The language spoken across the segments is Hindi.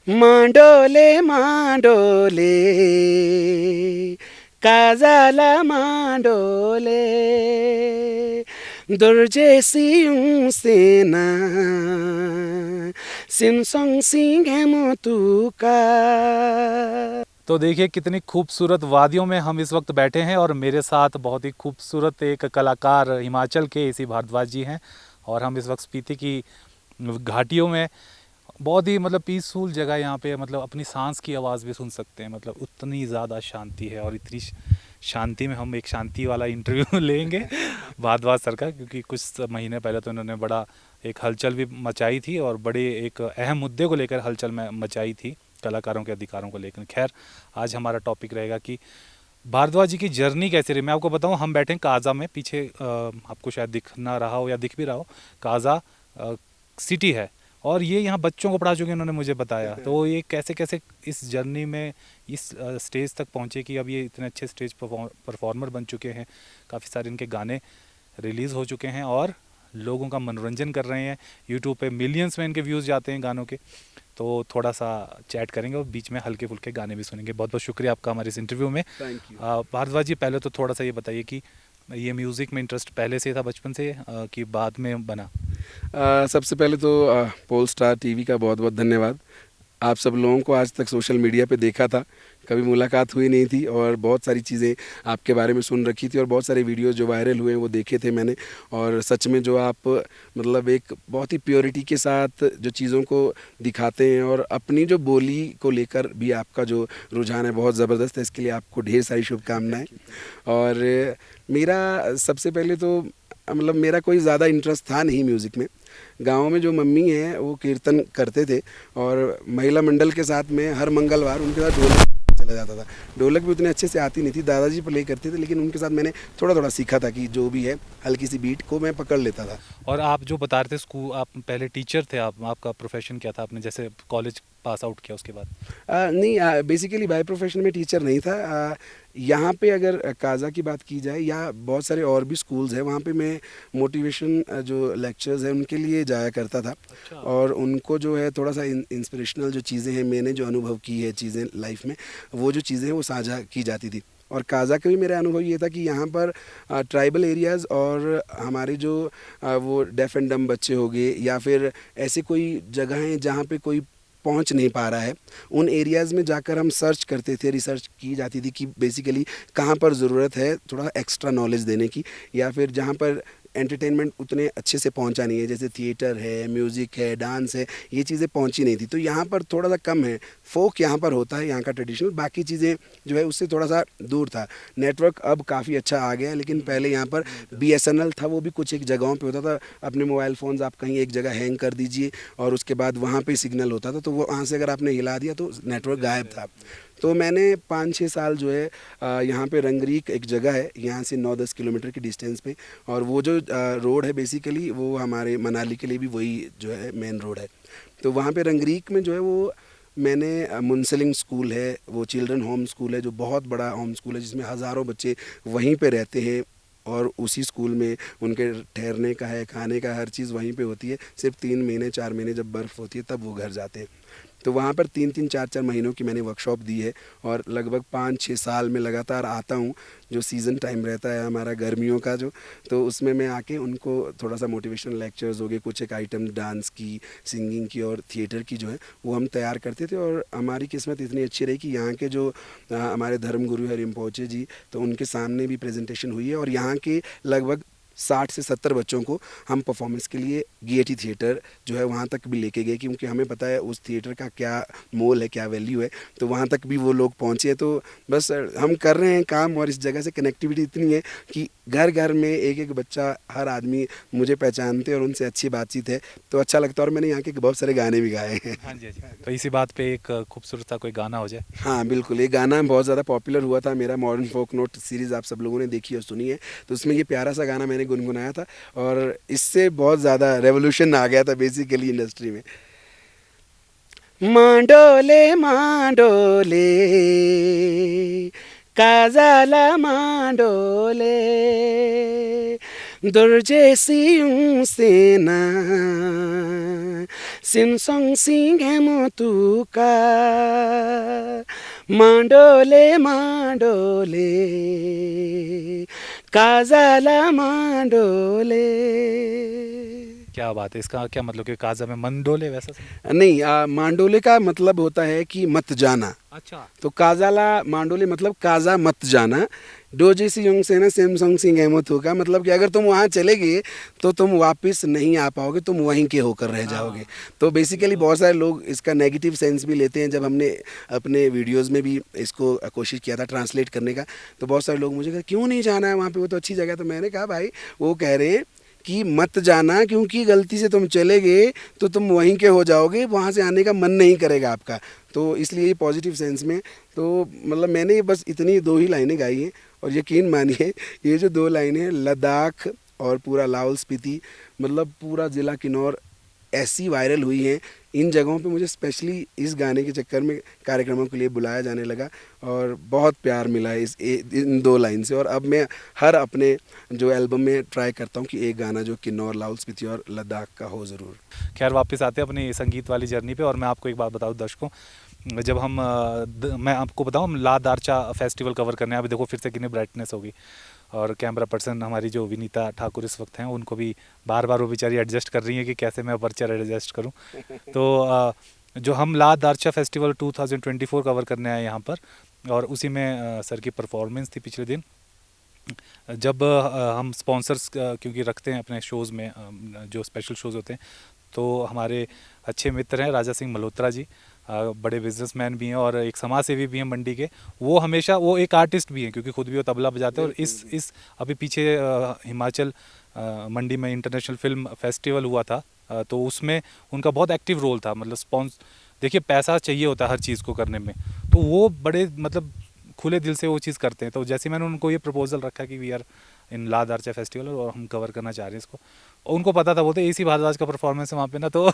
मांडोले मांडोले काजाला मांडोले दुर्जेसी सेना सिमसंग सिंह तुका। तो देखिए कितनी खूबसूरत वादियों में हम इस वक्त बैठे हैं और मेरे साथ बहुत ही खूबसूरत एक कलाकार हिमाचल के इसी भारद्वाज जी हैं और हम इस वक्त स्पीति की घाटियों में बहुत ही मतलब पीसफुल जगह यहाँ पे मतलब अपनी सांस की आवाज़ भी सुन सकते हैं। मतलब उतनी ज़्यादा शांति है और इतनी शांति में हम एक शांति वाला इंटरव्यू लेंगे भारद्वाज सर का, क्योंकि कुछ महीने पहले तो उन्होंने बड़ा एक हलचल भी मचाई थी और बड़े एक अहम मुद्दे को लेकर हलचल में मचाई थी, कलाकारों के अधिकारों को लेकर। खैर आज हमारा टॉपिक रहेगा कि भारद्वाज जी की जर्नी कैसी रही। मैं आपको बताऊं, हम बैठे हैं काजा में, पीछे आपको शायद दिख ना रहा हो या दिख भी रहा हो, काजा सिटी है और ये यहाँ बच्चों को पढ़ा चुके हैं, उन्होंने मुझे बताया। तो ये कैसे कैसे इस जर्नी में इस स्टेज तक पहुँचे कि अब ये इतने अच्छे स्टेज परफॉर्मर बन चुके हैं, काफ़ी सारे इनके गाने रिलीज़ हो चुके हैं और लोगों का मनोरंजन कर रहे हैं। यूट्यूब पे मिलियंस में इनके व्यूज़ जाते हैं गानों के। तो थोड़ा सा चैट करेंगे और बीच में हल्के फुल्के गाने भी सुनेंगे। बहुत बहुत शुक्रिया आपका हमारे इस इंटरव्यू में। Thank you. भारद्वाज जी पहले तो थोड़ा सा ये बताइए कि ये म्यूज़िक में इंटरेस्ट पहले से था, बचपन से कि बाद में बना? सबसे पहले तो पोल स्टार टीवी का बहुत बहुत धन्यवाद। आप सब लोगों को आज तक सोशल मीडिया पे देखा था, कभी मुलाकात हुई नहीं थी और बहुत सारी चीज़ें आपके बारे में सुन रखी थी और बहुत सारे वीडियोस जो वायरल हुए हैं वो देखे थे मैंने। और सच में जो आप मतलब एक बहुत ही प्योरिटी के साथ जो चीज़ों को दिखाते हैं और अपनी जो बोली को लेकर भी आपका जो रुझान है बहुत ज़बरदस्त है। इसके लिए आपको ढेर सारी शुभकामनाएँ। और मेरा सबसे पहले तो मतलब मेरा कोई ज़्यादा इंटरेस्ट था नहीं म्यूज़िक में। गाँव में जो मम्मी हैं वो कीर्तन करते थे और महिला मंडल के साथ में हर मंगलवार उनके साथ ढोलक चला जाता था। ढोलक भी उतने अच्छे से आती नहीं थी, दादाजी प्ले करते थे, लेकिन उनके साथ मैंने थोड़ा थोड़ा सीखा था कि जो भी है हल्की सी बीट को मैं पकड़ लेता था। और आप जो बता रहे थे स्कूल, आप पहले टीचर थे, आप आपका प्रोफेशन क्या था? आपने जैसे कॉलेज पास आउट किया उसके बाद? नहीं, बेसिकली बाय प्रोफेशन में टीचर नहीं था। यहाँ पे अगर काजा की बात की जाए या बहुत सारे और भी स्कूल्स हैं, वहाँ पे मैं मोटिवेशन जो लेक्चर्स हैं उनके लिए जाया करता था। अच्छा। और उनको जो है थोड़ा सा इंस्पिरेशनल जो चीज़ें हैं, मैंने जो अनुभव की है चीज़ें लाइफ में, वो जो चीज़ें हैं वो साझा की जाती थी। और काजा का भी मेरा अनुभव ये था कि यहाँ पर ट्राइबल एरियाज़ और हमारे जो वो डेफ एंड डम बच्चे हो गए या फिर ऐसे कोई जगह हैं जहाँ पे कोई पहुंच नहीं पा रहा है, उन एरियाज़ में जाकर हम सर्च करते थे, रिसर्च की जाती थी कि बेसिकली कहाँ पर ज़रूरत है थोड़ा एक्स्ट्रा नॉलेज देने की, या फिर जहाँ पर एंटरटेनमेंट उतने अच्छे से पहुंचा नहीं है, जैसे थिएटर है, म्यूज़िक है, डांस है, ये चीज़ें पहुंची नहीं थी। तो यहाँ पर थोड़ा सा कम है, फोक यहाँ पर होता है, यहाँ का ट्रेडिशनल, बाकी चीज़ें जो है उससे थोड़ा सा दूर था। नेटवर्क अब काफ़ी अच्छा आ गया है, लेकिन पहले यहाँ पर BSNL था, वो भी कुछ एक जगहों पे होता था। अपने मोबाइल फ़ोन्स आप कहीं एक जगह हैंग कर दीजिए और उसके बाद वहाँ पे सिग्नल होता था, तो वो वहाँ से अगर आपने हिला दिया तो नेटवर्क गायब था। तो मैंने 5-6 साल जो है यहाँ पे रंगरीक एक जगह है, यहाँ से 9-10 किलोमीटर की डिस्टेंस पे, और वो जो रोड है बेसिकली वो हमारे मनाली के लिए भी वही जो है मेन रोड है। तो वहाँ पे रंगरीक में जो है वो मैंने मुंसलिंग स्कूल है, वो चिल्ड्रन होम स्कूल है, जो बहुत बड़ा होम स्कूल है जिसमें हज़ारों बच्चे वहीं पे रहते हैं और उसी स्कूल में उनके ठहरने का है, खाने का, हर चीज़ वहीं पे होती है। सिर्फ 3 महीने 4 महीने जब बर्फ़ होती है तब वो घर जाते हैं। तो वहाँ पर 3-3 4-4 महीनों की मैंने वर्कशॉप दी है और लगभग 5-6 साल में लगातार आता हूँ। जो सीज़न टाइम रहता है हमारा गर्मियों का जो, तो उसमें मैं आके उनको थोड़ा सा मोटिवेशनल लेक्चर्स हो गए, कुछ एक आइटम डांस की, सिंगिंग की और थिएटर की जो है वो हम तैयार करते थे। और हमारी किस्मत इतनी अच्छी रही कि यहाँ के जो हमारे धर्मगुरु है रिम्पोचे जी, तो उनके सामने भी प्रेजेंटेशन हुई है और यहाँ के लगभग 60 से 70 बच्चों को हम परफॉर्मेंस के लिए गेयटी थिएटर जो है वहाँ तक भी लेके गए, क्योंकि हमें पता है उस थिएटर का क्या मोल है, क्या वैल्यू है। तो वहाँ तक भी वो लोग पहुँचे। तो बस हम कर रहे हैं काम और इस जगह से कनेक्टिविटी इतनी है कि घर घर में एक एक बच्चा, हर आदमी मुझे पहचानते और उनसे अच्छी बातचीत है, तो अच्छा लगता है। और मैंने यहाँ के बहुत सारे गाने भी गाए हैं। हाँ जी, हाँ जी। तो इसी बात पे एक खूबसूरत सा कोई गाना हो जाए। हाँ बिल्कुल, ये गाना बहुत ज़्यादा पॉपुलर हुआ था, मेरा मॉडर्न फोक नोट सीरीज़ आप सब लोगों ने देखी और सुनी है, तो उसमें ये प्यारा सा गाना मैंने गुनगुनाया था और इससे बहुत ज़्यादा रेवोल्यूशन आ गया था बेसिकली इंडस्ट्री में। मांडोले मांडोले काजाला मांडोले दुर्जेसी सेना सिमसंग सिंगे मोतुका मांडोले मांडोले काजाला मांडोले। क्या बात है, इसका क्या मतलब कि काजा में मंडोले वैसा नहीं, मांडोले का मतलब होता है कि मत जाना। अच्छा। तो काजाला मांडोले मतलब काजा मत जाना। डोजे सी योंग से ना सैमसंग सिंह अहमद होगा, मतलब कि अगर तुम वहाँ चले गए तो तुम वापस नहीं आ पाओगे, तुम वहीं के होकर रह जाओगे। तो बेसिकली बहुत सारे लोग इसका नेगेटिव सेंस भी लेते हैं। जब हमने अपने वीडियोस में भी इसको कोशिश किया था ट्रांसलेट करने का, तो बहुत सारे लोग मुझे कहा क्यों नहीं जाना है वहाँ पे, वो तो अच्छी जगह। तो मैंने कहा भाई वो कह रहे हैं कि मत जाना, क्योंकि गलती से तुम चले गए तो तुम वहीं के हो जाओगे, वहाँ से आने का मन नहीं करेगा आपका। तो इसलिए ये पॉजिटिव सेंस में, तो मतलब मैंने ये बस इतनी 2 ही लाइनें गाई हैं, और यकीन मानिए ये जो 2 लाइनें हैं, लद्दाख और पूरा लाहौल स्पीति, मतलब पूरा ज़िला किन्नौर ऐसी वायरल हुई हैं। इन जगहों पे मुझे स्पेशली इस गाने के चक्कर में कार्यक्रमों के लिए बुलाया जाने लगा, और बहुत प्यार मिला है इन 2 लाइन से। और अब मैं हर अपने जो एल्बम में ट्राई करता हूँ कि एक गाना जो किन्नौर, लाहौल स्पीति और लद्दाख का हो ज़रूर। खैर वापस आते हैं अपनी संगीत वाली जर्नी पे, और मैं आपको एक बात बताऊं दर्शकों, जब मैं आपको बताऊं, हम ला दारचा फेस्टिवल कवर करने हैं। अभी देखो फिर से कितनी ब्राइटनेस होगी, और कैमरा पर्सन हमारी जो विनीता ठाकुर इस वक्त हैं, उनको भी बार बार वो बेचारी एडजस्ट कर रही हैं कि कैसे मैं अपर्चर एडजस्ट करूं। तो जो हम ला दारचा फेस्टिवल 2024 कवर करने आए यहाँ पर, और उसी में सर की परफॉर्मेंस थी पिछले दिन। जब हम स्पॉन्सर्स क्योंकि रखते हैं अपने शोज़ में, जो स्पेशल शोज़ होते हैं, तो हमारे अच्छे मित्र हैं राजा सिंह मल्होत्रा जी, बड़े बिजनेसमैन भी हैं और एक समाज सेवी भी हैं मंडी के। वो हमेशा, वो एक आर्टिस्ट भी हैं क्योंकि खुद भी वो तबला बजाते हैं। और इस अभी पीछे हिमाचल मंडी में इंटरनेशनल फिल्म फेस्टिवल हुआ था, तो उसमें उनका बहुत एक्टिव रोल था। मतलब देखिए पैसा चाहिए होता है हर चीज़ को करने में, तो वो बड़े मतलब खुले दिल से वो चीज़ करते हैं। तो जैसे मैंने उनको ये प्रपोजल रखा कि we are in La Darcha festival और हम कवर करना चाह रहे हैं इसको, और उनको पता था, बोलते AC भारद्वाज का परफॉर्मेंस है वहाँ पे ना, तो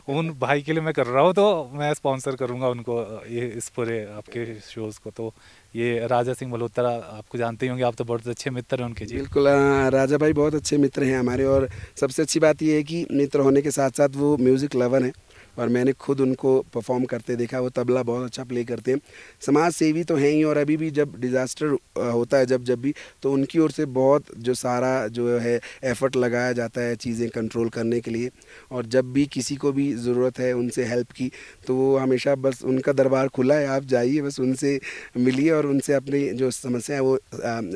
उन भाई के लिए मैं कर रहा हूँ, तो मैं स्पॉन्सर करूँगा उनको ये इस पूरे आपके शोज़ को। तो ये राजा सिंह मल्होत्रा आपको जानते ही होंगे, आप तो बहुत अच्छे मित्र हैं उनके जी। बिल्कुल, राजा भाई बहुत अच्छे मित्र हैं हमारे, और सबसे अच्छी बात ये है कि मित्र होने के साथ साथ वो म्यूज़िक लवर हैं, और मैंने खुद उनको परफॉर्म करते देखा। वो तबला बहुत अच्छा प्ले करते हैं, समाज सेवी तो हैं ही, और अभी भी जब डिज़ास्टर होता है जब भी, तो उनकी ओर से बहुत जो सारा जो है एफ़र्ट लगाया जाता है चीज़ें कंट्रोल करने के लिए। और जब भी किसी को भी ज़रूरत है उनसे हेल्प की, तो वो हमेशा, बस उनका दरबार खुला है, आप जाइए बस उनसे मिलिए और उनसे अपनी जो समस्या है वो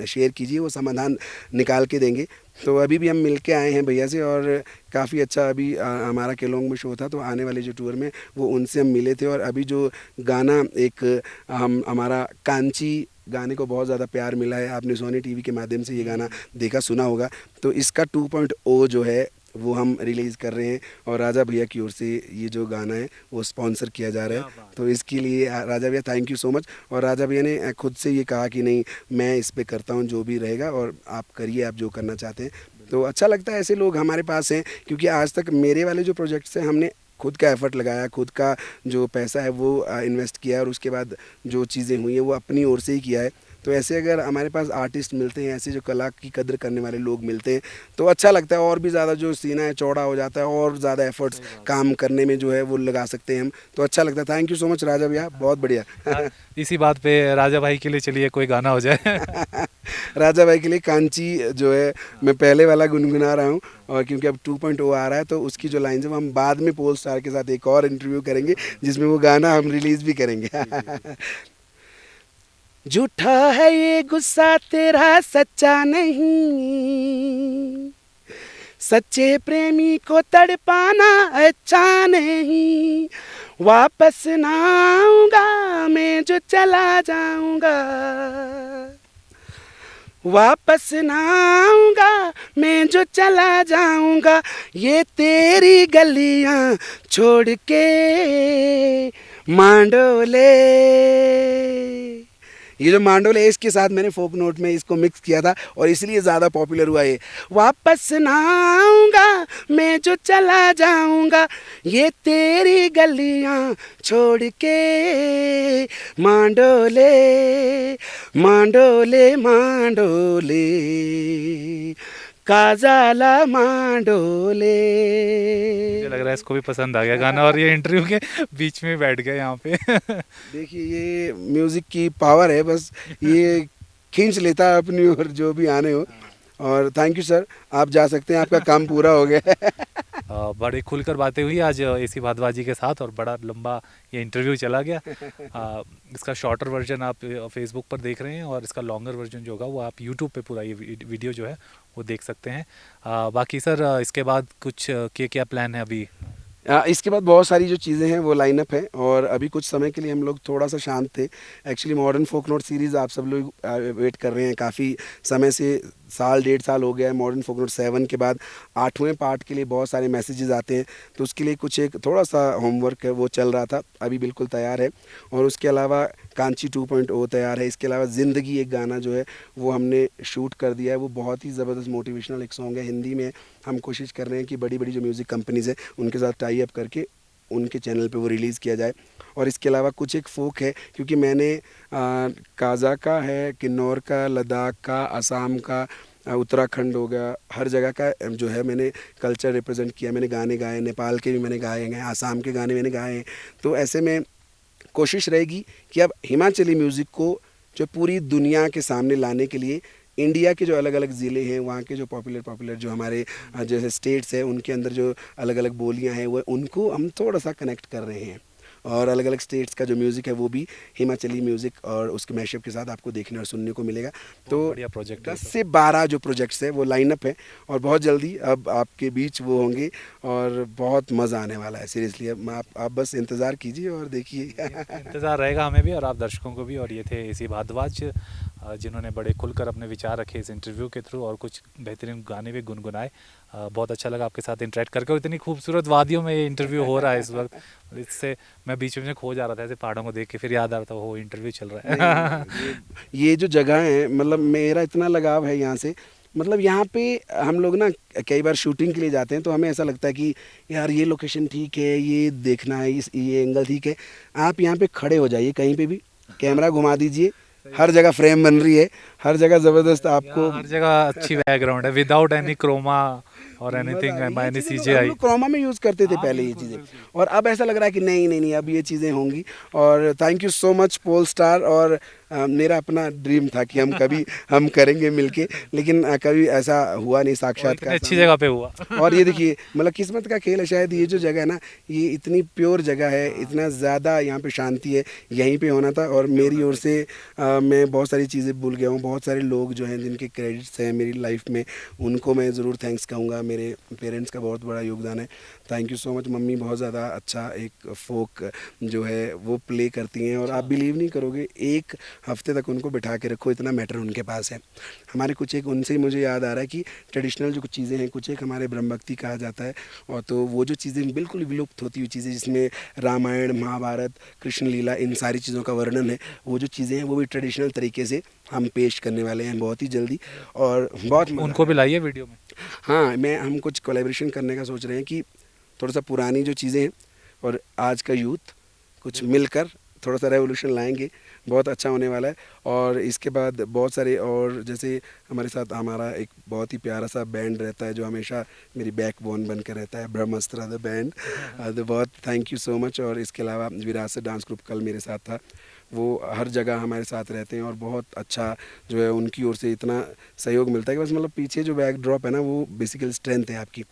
शेयर कीजिए, वो समाधान निकाल के देंगे। तो अभी भी हम मिल के आए हैं भैया से, और काफ़ी अच्छा अभी हमारा केलोंग में शो था, तो आने वाले जो टूर में वो उनसे हम मिले थे। और अभी जो गाना एक हमारा कांची गाने को बहुत ज़्यादा प्यार मिला है, आपने सोनी टीवी के माध्यम से ये गाना देखा सुना होगा, तो इसका 2.0 जो है वो हम रिलीज़ कर रहे हैं, और राजा भैया की ओर से ये जो गाना है वो स्पॉन्सर किया जा रहा है। तो इसके लिए राजा भैया थैंक यू सो मच। और राजा भैया ने खुद से ये कहा कि नहीं, मैं इस पे करता हूँ जो भी रहेगा, और आप करिए आप जो करना चाहते हैं। तो अच्छा लगता है ऐसे लोग हमारे पास हैं, क्योंकि आज तक मेरे वाले जो प्रोजेक्ट्स हैं हमने खुद का एफर्ट लगाया, खुद का जो पैसा है वो इन्वेस्ट किया, और उसके बाद जो चीज़ें हुई हैं वो अपनी ओर से ही किया है। तो ऐसे अगर हमारे पास आर्टिस्ट मिलते हैं, ऐसे जो कला की कदर करने वाले लोग मिलते हैं, तो अच्छा लगता है। और भी ज़्यादा जो सीना है चौड़ा हो जाता है, और ज़्यादा एफर्ट्स काम करने में जो है वो लगा सकते हैं हम, तो अच्छा लगता है। थैंक यू सो मच राजा भैया, बहुत बढ़िया। इसी बात पे राजा भाई के लिए चलिए कोई गाना हो जाए। राजा भाई के लिए कांची जो है मैं पहले वाला गुनगुना रहा हूँ, और क्योंकि अब 2.0 आ रहा है, तो उसकी जो लाइन है वो हम बाद में पोल स्टार के साथ एक और इंटरव्यू करेंगे, जिसमें वो गाना हम रिलीज़ भी करेंगे। झूठा है ये गुस्सा तेरा, सच्चा नहीं, सच्चे प्रेमी को तड़पाना अच्छा नहीं। वापस ना आऊँगा मैं जो चला जाऊँगा, वापस ना आऊँगा मैं जो चला जाऊँगा, ये तेरी गलियाँ छोड़ के मांडोले। ये जो मांडोले है, इसके साथ मैंने फोक नोट में इसको मिक्स किया था, और इसलिए ज़्यादा पॉपुलर हुआ ये। वापस ना आऊँगा मैं जो चला जाऊँगा, ये तेरी गलियाँ छोड़ के मांडोले मांडोले मांडोले काजाला मांडोले। मुझे लग रहा है इसको भी पसंद आ गया गाना और ये इंटरव्यू के बीच में बैठ गए यहाँ पे। देखिए ये म्यूज़िक की पावर है, बस ये खींच लेता है अपनी ओर जो भी आने हो। और थैंक यू सर, आप जा सकते हैं, आपका काम पूरा हो गया है। बड़े खुलकर बातें हुई आज एसी भारद्वाज जी के साथ और बड़ा लंबा ये इंटरव्यू चला गया। इसका शॉर्टर वर्जन आप फेसबुक पर देख रहे हैं और इसका लॉन्गर वर्जन जो होगा वो आप यूट्यूब पे पूरा ये वीडियो जो है वो देख सकते हैं। बाकी सर इसके बाद कुछ क्या प्लान है अभी? इसके बाद बहुत सारी जो चीज़ें हैं वो लाइनअप है, और अभी कुछ समय के लिए हम लोग थोड़ा सा शांत थे। एक्चुअली मॉडर्न फोक नोट सीरीज़ आप सब लोग वेट कर रहे हैं काफ़ी समय से, साल 1.5 साल हो गया है। मॉडर्न फोक नोट 7 के बाद 8वें पार्ट के लिए बहुत सारे मैसेजेस आते हैं, तो उसके लिए कुछ एक थोड़ा सा होमवर्क है वो चल रहा था, अभी बिल्कुल तैयार है। और उसके अलावा कांची 2.0 तैयार है। इसके अलावा ज़िंदगी एक गाना जो है वो हमने शूट कर दिया है, वो बहुत ही ज़बरदस्त मोटिवेशनल एक सॉन्ग है, हिंदी में। हम कोशिश कर रहे हैं कि बड़ी बड़ी जो म्यूज़िक कंपनीज़ हैं उनके साथ टाई अप करके उनके चैनल पे वो रिलीज़ किया जाए। और इसके अलावा कुछ एक फ़ोक है, क्योंकि मैंने काज़ा का है, किन्नौर का, लद्दाख का, असम का, उत्तराखंड हो गया, हर जगह का जो है मैंने कल्चर रिप्रेजेंट किया। मैंने गाने गाए, नेपाल के भी मैंने गाए हैं, आसाम के गाने मैंने गाए हैं। तो ऐसे में कोशिश रहेगी कि अब हिमाचली म्यूज़िक को जो पूरी दुनिया के सामने लाने के लिए इंडिया के जो अलग अलग ज़िले हैं, वहाँ के जो पॉपुलर जो हमारे जैसे स्टेट्स हैं, उनके अंदर जो अलग अलग बोलियाँ हैं, वो उनको हम थोड़ा सा कनेक्ट कर रहे हैं। और अलग अलग स्टेट्स का जो म्यूज़िक है वो भी हिमाचली म्यूज़िक और उसके मैशअप के साथ आपको देखने और सुनने को मिलेगा। तो बढ़िया प्रोजेक्ट है 10 से 12 जो प्रोजेक्ट्स है वो लाइनअप है, और बहुत जल्दी अब आपके बीच वो होंगे, और बहुत मज़ा आने वाला है सीरियसली। अब आप बस इंतज़ार कीजिए और देखिए। इंतज़ार रहेगा हमें भी और आप दर्शकों को भी। और ये थे एसी भारद्वाज जिन्होंने बड़े खुलकर अपने विचार रखे इस इंटरव्यू के थ्रू और कुछ बेहतरीन गाने भी गुनगुनाए। बहुत अच्छा लगा आपके साथ इंटरेक्ट करके, और इतनी खूबसूरत वादियों में ये इंटरव्यू हो रहा है इस वक्त। और इससे मैं बीच में खो जा रहा था ऐसे पहाड़ों को देख के, फिर याद आ रहा था वो इंटरव्यू चल रहा है। ये जो जगह है, मतलब मेरा इतना लगाव है यहाँ से। मतलब यहाँ पे हम लोग ना कई बार शूटिंग के लिए जाते हैं तो हमें ऐसा लगता है कि यार ये लोकेशन ठीक है, ये देखना है, ये एंगल ठीक है। आप यहाँ पे खड़े हो जाइए कहीं पे भी, कैमरा घुमा दीजिए, हर जगह फ्रेम बन रही है, हर जगह ज़बरदस्त आपको, हर जगह अच्छी बैकग्राउंड है विदाउट एनी क्रोमा और एनीथिंग बाय एनी हम सीजीआई। लोग क्रोमा में यूज़ करते थे पहले ये चीज़ें, और अब ऐसा लग रहा है कि नहीं नहीं नहीं अब ये चीज़ें होंगी। और thank you so much pole star. और मेरा अपना ड्रीम था कि हम करेंगे मिलके, लेकिन कभी ऐसा हुआ नहीं साक्षात्कार। अच्छी जगह पे हुआ। और ये देखिए मतलब किस्मत का खेल है शायद। ये जो जगह है ना, ये इतनी प्योर जगह है, इतना ज़्यादा यहाँ पे शांति है, यहीं पे होना था। और मेरी ओर से मैं बहुत सारी चीज़ें भूल गया हूँ। बहुत सारे लोग जो हैं जिनके क्रेडिट्स हैं मेरी लाइफ में, उनको मैं ज़रूर थैंक्स कहूँगा। मेरे पेरेंट्स का बहुत बड़ा योगदान है, thank you so much. Mummy बहुत ज़्यादा अच्छा एक फोक जो है वो प्ले करती हैं, और आप बिलीव नहीं करोगे, एक हफ्ते तक उनको बिठा के रखो, इतना मैटर उनके पास है। हमारे कुछ एक उनसे ही मुझे याद आ रहा है कि ट्रेडिशनल जो कुछ चीज़ें हैं, कुछ एक हमारे ब्रह्म भक्ति कहा जाता है, और तो वो जो चीज़ें बिल्कुल विलुप्त होती हुई चीज़ें जिसमें रामायण, महाभारत, कृष्ण लीला, इन सारी चीज़ों का वर्णन है, वो जो चीज़ें हैं वो भी ट्रेडिशनल तरीके से हम पेश करने वाले हैं बहुत ही जल्दी। और बहुत उनको भी लाइए वीडियो में। हाँ, हम कुछ कोलैबोरेशन करने का सोच रहे हैं कि थोड़ा सा पुरानी जो चीज़ें हैं और आज का यूथ कुछ मिलकर थोड़ा सा रेवोल्यूशन लाएंगे, बहुत अच्छा होने वाला है। और इसके बाद बहुत सारे, और जैसे हमारे साथ हमारा एक बहुत ही प्यारा सा बैंड रहता है जो हमेशा मेरी बैकबोन बन कर रहता है, ब्रह्मास्त्र द बैंड। तो बहुत थैंक यू सो मच। और इसके अलावा विरासत डांस ग्रुप कल मेरे साथ था, वो हर जगह हमारे साथ रहते हैं, और बहुत अच्छा जो है उनकी ओर से इतना सहयोग मिलता है कि बस मतलब पीछे जो बैकड्रॉप है ना वो बेसिकल स्ट्रेंथ है आपकी।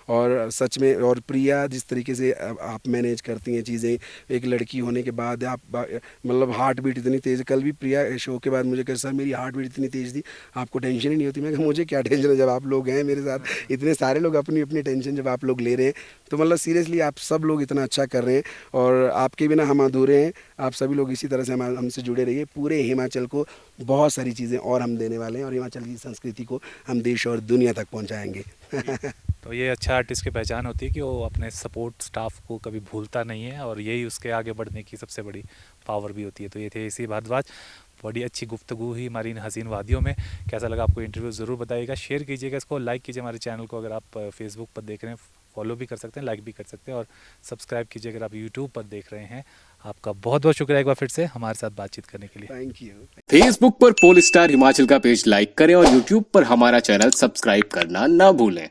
और सच में, और प्रिया जिस तरीके से आप मैनेज करती हैं चीज़ें, एक लड़की होने के बाद आप मतलब हार्ट बीट इतनी तेज़। कल भी प्रिया शो के बाद मुझे कहा सर मेरी हार्ट बीट इतनी तेज़ थी, आपको टेंशन ही नहीं होती? मैं कहा मुझे क्या टेंशन है, जब आप लोग हैं मेरे साथ, इतने सारे लोग अपनी अपनी टेंशन जब आप लोग ले रहे हैं, तो मतलब सीरियसली आप सब लोग इतना अच्छा कर रहे हैं, और आपके बिना हम अधूरे हैं। आप सभी लोग इसी तरह से हमसे जुड़े रहिए। पूरे हिमाचल को बहुत सारी चीज़ें और हम देने वाले हैं, और हिमाचल की संस्कृति को हम देश और दुनिया तक पहुंचाएंगे। तो ये अच्छा आर्टिस्ट की पहचान होती है कि वो अपने सपोर्ट स्टाफ को कभी भूलता नहीं है, और यही उसके आगे बढ़ने की सबसे बड़ी पावर भी होती है। तो ये थे एसी भारद्वाज। बड़ी अच्छी गुफ्तगू हुई हमारी इन हसीन वादियों में। कैसा लगा आपको इंटरव्यू ज़रूर बताइएगा, शेयर कीजिएगा इसको, लाइक कीजिए हमारे चैनल को। अगर आप फेसबुक पर देख रहे हैं फॉलो भी कर सकते हैं, लाइक भी कर सकते हैं और सब्सक्राइब कीजिए अगर आप यूट्यूब पर देख रहे हैं। आपका बहुत बहुत शुक्रिया एक बार फिर से हमारे साथ बातचीत करने के लिए। Thank you. फेसबुक पर पोल स्टार हिमाचल का पेज लाइक करें और यूट्यूब पर हमारा चैनल सब्सक्राइब करना ना भूलें।